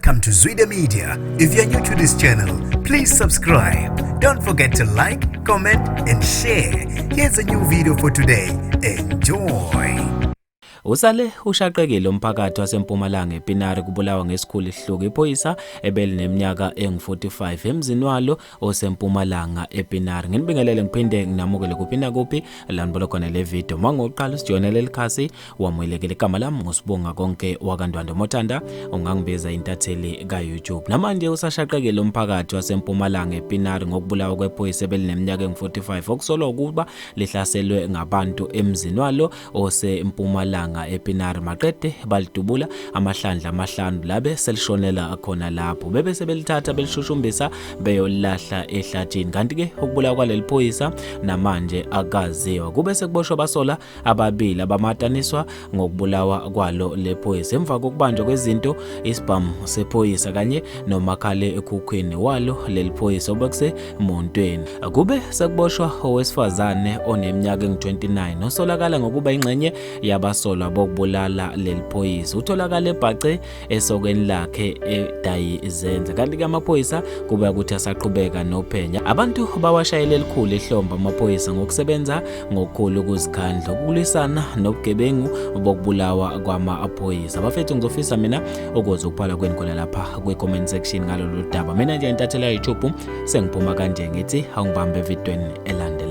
Welcome to Zwida Media. If you're new to this channel, please subscribe. Don't forget to like, comment, and share. Here's a new video for today. Enjoy. Usale ushaqekile umphakathi waseMpumalanga ePinari kubulawa ngesikhulu ihluku Iphoyisa ebelineminyaka engu45 emzini walo oseMpumalanga ePinari. Nginibingelele ngiphinde nginamukele kuphina kuphi lanibona khona le video. Mangoqala sijonele likhasi wamuyelekele igama lami ngosibonga konke wakandwanda Mothanda ungangibiza intatheli kaYouTube. Namanje usashaqekile umphakathi waseMpumalanga ePinari ngokubulawa kwePhoyisa ebelineminyaka engu45 okusolwa ukuba lihlaselwe ngabantu emzini walo oseMpumalanga ePinari maqede balidubula amahlandla amahlanu labe selishonela khona lapho bebe sebelithatha belishushumbisa beyolahla ehlathini. Kanti ke ukubulawa kwaleli Phoyisa namanje akaziwa. Kube sekuboshwa basola ababili abamataniswa ngokubulawa kwalo lePhoyisa emva kokubanjwa kwezinto isibhamu sePhoyisa kanye nomakhale ekhukhwini walo leli Phoyisa obekuse montweni. Kube sekuboshwa owesifazane oneminyaka engu29 osolakala ngokuba ingxenye yabasola bokubulala leli Phoyisa. Utholakala ebhace esokweni lakhe eDayizenze. Kanti ke amaphoyisa kube ukuthi asaqhubeka nophenya. Abantu bawashayela elikhulu ehlomba amaphoyisa ngokusebenza ngokukhulu ukuzikhandla ukulwisana nobugebengu bokubulawa kwamaphoyisa. Bafethu ngizofisa mina ukuze ukuphala kwenkolo lapha kwe-comment section ngalolu daba. Mina nje intathela YouTube sengiphuma kanje ngithi awungibambe evidweni elandelayo.